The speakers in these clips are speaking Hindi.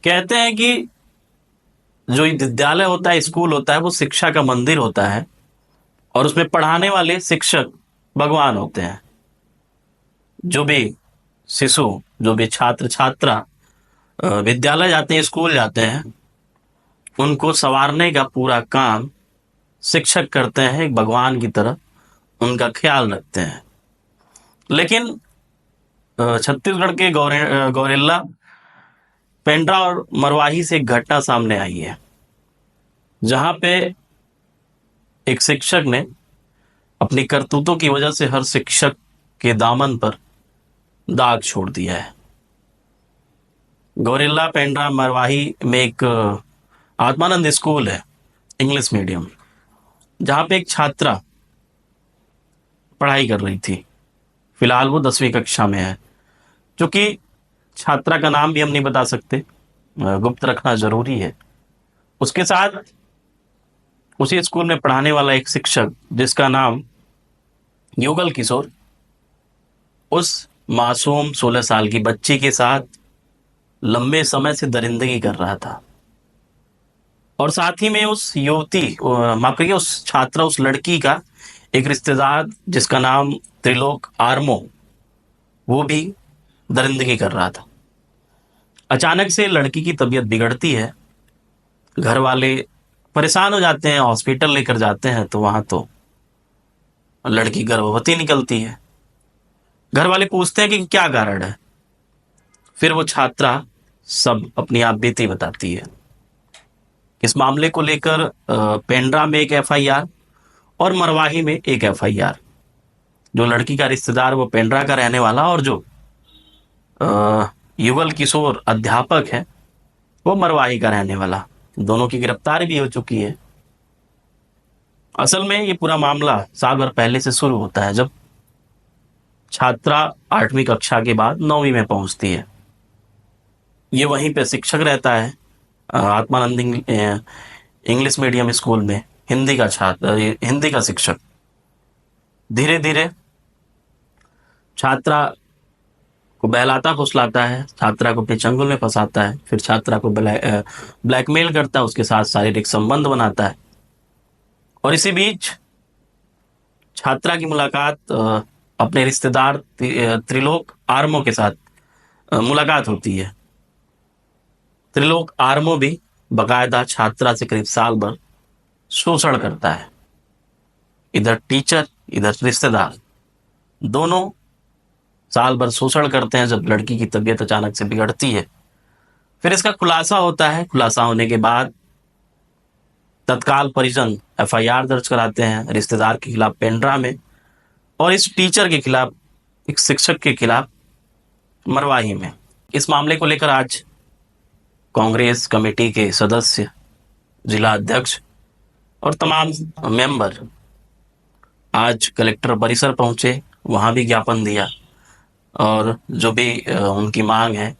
कहते हैं कि जो विद्यालय होता है, स्कूल होता है, वो शिक्षा का मंदिर होता है और उसमें पढ़ाने वाले शिक्षक भगवान होते हैं। जो भी शिशु, जो भी छात्र छात्रा विद्यालय जाते हैं, स्कूल जाते हैं, उनको संवारने का पूरा काम शिक्षक करते हैं। एक भगवान की तरह उनका ख्याल रखते हैं। लेकिन छत्तीसगढ़ के गौरेला, पेंड्रा और मरवाही से एक घटना सामने आई है, जहां पे एक शिक्षक ने अपनी करतूतों की वजह से हर शिक्षक के दामन पर दाग छोड़ दिया है। गौरेला, पेंड्रा, मरवाही में एक आत्मानंद स्कूल है, इंग्लिश मीडियम, जहां पे एक छात्रा पढ़ाई कर रही थी। फिलहाल वो 10वीं कक्षा में है। क्योंकि छात्रा का नाम भी हम नहीं बता सकते, गुप्त रखना जरूरी है। उसके साथ उसी स्कूल में पढ़ाने वाला एक शिक्षक, जिसका नाम युगल किशोर, उस मासूम 16 साल की बच्ची के साथ लंबे समय से दरिंदगी कर रहा था। और साथ ही में उस युवती, माफ करिए, उस छात्रा, उस लड़की का एक रिश्तेदार जिसका नाम त्रिलोक आर्मो, वो भी दरिंदगी कर रहा था। अचानक से लड़की की तबीयत बिगड़ती है। घर वाले परेशान हो जाते हैं, हॉस्पिटल लेकर जाते हैं, तो वहां तो लड़की गर्भवती निकलती है। घर वाले पूछते हैं कि क्या कारण है। फिर वो छात्रा सब अपनी आप बीती बताती है। इस मामले को लेकर पेंड्रा में एक एफआईआर और मरवाही में एक एफआईआर। जो लड़की का रिश्तेदार वो पेंड्रा का रहने वाला, और जो युगल किशोर अध्यापक है वो मरवाही का रहने वाला, दोनों की गिरफ्तारी भी हो चुकी है। असल में ये पूरा मामला साल भर पहले से शुरू होता है, जब छात्रा 8वीं कक्षा के बाद 9वीं में पहुंचती है। ये वहीं पे शिक्षक रहता है, आत्मानंद इंग्लिश मीडियम स्कूल में हिंदी का छात्र, हिंदी का शिक्षक। धीरे धीरे छात्रा को बहलाता फुसलाता है, छात्रा को अपने चंगुल में फंसाता है, फिर छात्रा को ब्लैकमेल करता है, उसके साथ शारीरिक संबंध बनाता है। और इसी बीच छात्रा की मुलाकात अपने रिश्तेदार त्रिलोक आर्मो के साथ मुलाकात होती है। त्रिलोक आर्मो भी बकायदा छात्रा से करीब साल भर शोषण करता है। इधर टीचर, इधर रिश्तेदार, दोनों साल भर शोषण करते हैं। जब लड़की की तबीयत अचानक से बिगड़ती है, फिर इसका खुलासा होता है। खुलासा होने के बाद तत्काल परिजन एफआईआर दर्ज कराते हैं रिश्तेदार के खिलाफ पेंड्रा में, और इस टीचर के खिलाफ, एक शिक्षक के खिलाफ मरवाही में। इस मामले को लेकर आज कांग्रेस कमेटी के सदस्य, जिला अध्यक्ष और तमाम मेंबर आज कलेक्टर परिसर पहुंचे, वहां भी ज्ञापन दिया। और जो भी उनकी मांग है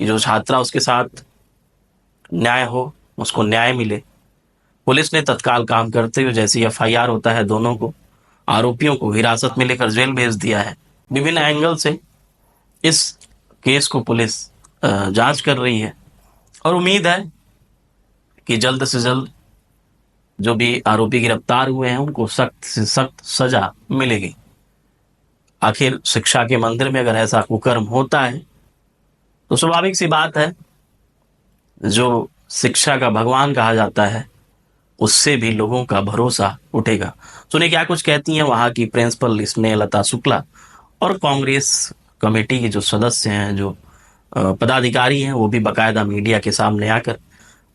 कि जो छात्रा, उसके साथ न्याय हो, उसको न्याय मिले। पुलिस ने तत्काल काम करते हुए, जैसे एफआईआर होता है, दोनों को, आरोपियों को हिरासत में लेकर जेल भेज दिया है। विभिन्न एंगल से इस केस को पुलिस जांच कर रही है और उम्मीद है कि जल्द से जल्द जो भी आरोपी गिरफ्तार हुए हैं उनको सख्त से सख्त सजा मिलेगी। आखिर शिक्षा के मंदिर में अगर ऐसा कुकर्म होता है तो स्वाभाविक सी बात है, जो शिक्षा का भगवान कहा जाता है, उससे भी लोगों का भरोसा उठेगा। सुनिए क्या कुछ कहती हैं वहां की प्रिंसिपल स्नेहलता शुक्ला और कांग्रेस कमेटी के जो सदस्य हैं, जो पदाधिकारी हैं, वो भी बाकायदा मीडिया के सामने आकर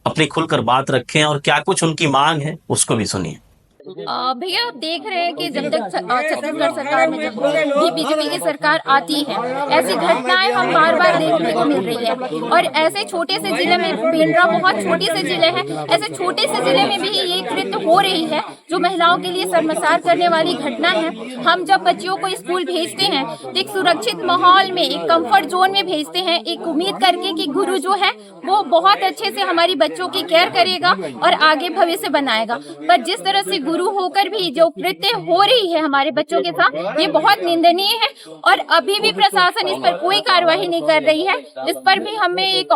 अपनी खुलकर बात रखें और क्या कुछ उनकी मांग है उसको भी सुनिए। भैया आप देख रहे हैं कि जब तक छत्तीसगढ़ सरकार में जब भी बीजेपी की सरकार आती है, ऐसी घटनाएं हम बार बार देखने को मिल रही है। और ऐसे छोटे से जिले में, पेंड्रा बहुत छोटे से जिले हैं, ऐसे छोटे से जिले में भी ये कृत्य हो रही है, जो महिलाओं के लिए शर्मसार करने वाली घटना है। हम जब बच्चियों को स्कूल भेजते हैं तो एक सुरक्षित माहौल में, एक कंफर्ट जोन में भेजते हैं, एक उम्मीद करके कि गुरु जो है वो बहुत अच्छे से हमारी बच्चों की केयर करेगा और आगे भविष्य बनाएगा। पर जिस तरह से शुरू होकर भी जो कृत्य हो रही है हमारे बच्चों के साथ, ये बहुत निंदनीय है। और अभी भी प्रशासन इस पर कोई कार्रवाई नहीं कर रही है। इस पर भी हमें एक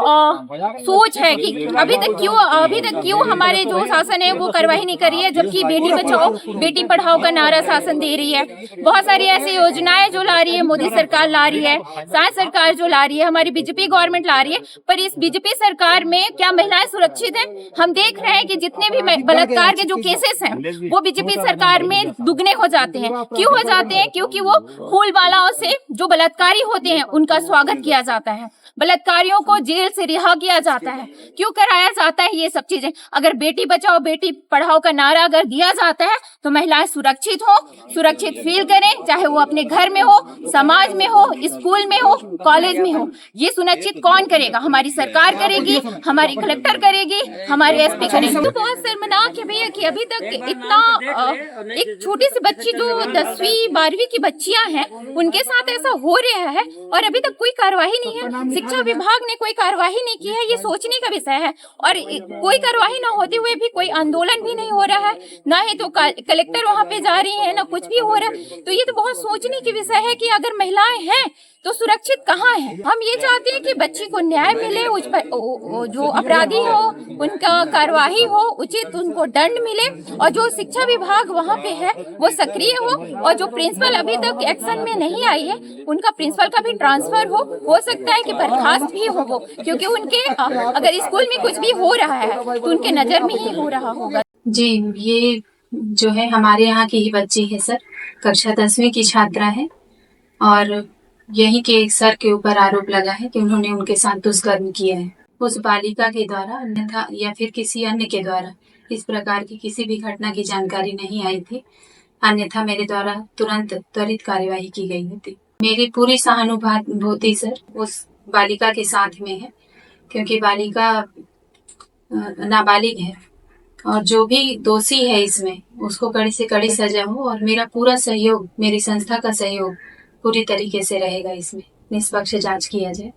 सोच है कि अभी तक क्यों हमारे जो शासन है वो कार्रवाई नहीं कर रही है, जबकि बेटी बचाओ बेटी पढ़ाओ का नारा शासन दे रही है। बहुत सारी ऐसी योजनाएं जो ला रही है मोदी सरकार ला रही है, सांस सरकार जो ला रही है, हमारी बीजेपी गवर्नमेंट ला रही है, पर इस बीजेपी सरकार में क्या महिलाएं सुरक्षित हैं? हम देख रहे हैं कि जितने भी बलात्कार के जो केसेस हैं वो बीजेपी सरकार में दुगने हो जाते हैं। क्यों हो जाते हैं? क्योंकि वो फूलमालाओं से जो बलात्कारी होते हैं उनका स्वागत किया जाता है, बलात्कारियों को जेल से रिहा किया जाता है। क्यों कराया जाता है ये सब चीजें? अगर बेटी बचाओ बेटी पढ़ाओ का नारा अगर दिया जाता है तो महिलाएं सुरक्षित हो, सुरक्षित फील करें, चाहे वो अपने घर में हो, समाज में हो, स्कूल में हो, कॉलेज में हो। ये सुनिश्चित कौन करेगा? हमारी सरकार करेगी, हमारी कलेक्टर करेगी, हमारे एसपी करेगी। तो बहुत शर्मनाक है भैया कि अभी तक इतना एक छोटी सी बच्ची जो 10वीं 12वीं की बच्चियां हैं उनके साथ ऐसा हो रहा है और अभी तक कोई कार्रवाई नहीं है। शिक्षा विभाग ने कोई कार्रवाई नहीं की है, ये सोचने का विषय है। और कोई कार्रवाई ना होते हुए भी कोई आंदोलन भी नहीं हो रहा है, ना ही तो कलेक्टर वहां पे जा रही है, ना कुछ भी हो रहा है। तो ये तो बहुत सोचने की विषय है कि अगर महिलाएं हैं तो सुरक्षित कहाँ है? हम ये चाहते हैं कि बच्ची को न्याय मिले, उस पर जो अपराधी हो उनका कार्रवाई हो, उचित उनको दंड मिले, और जो शिक्षा विभाग वहाँ पे है वो सक्रिय हो, और जो प्रिंसिपल अभी तक एक्शन में नहीं आई है उनका प्रिंसिपल का भी ट्रांसफर हो सकता है कि बर्खास्त भी हो वो, क्योंकि उनके अगर स्कूल में कुछ भी हो रहा है तो उनके नजर में ही हो रहा होगा। जी, ये जो है हमारे यहाँ की ही बच्ची है सर, कक्षा 10वीं की छात्रा है, और यही के एक सर के ऊपर आरोप लगा है कि उन्होंने उनके साथ दुष्कर्म किया है। उस बालिका के द्वारा अन्यथा या फिर किसी अन्य के द्वारा इस प्रकार की किसी भी घटना की जानकारी नहीं आई थी, अन्यथा मेरे द्वारा तुरंत त्वरित कार्यवाही की गई होती। मेरी पूरी सहानुभूति सर उस बालिका के साथ में है, क्योंकि बालिका नाबालिग है, और जो भी दोषी है इसमें उसको कड़ी से कड़ी सजा हो, और मेरा पूरा सहयोग, मेरी संस्था का सहयोग पूरी तरीके से रहेगा। इसमें निष्पक्ष जांच किया जाए।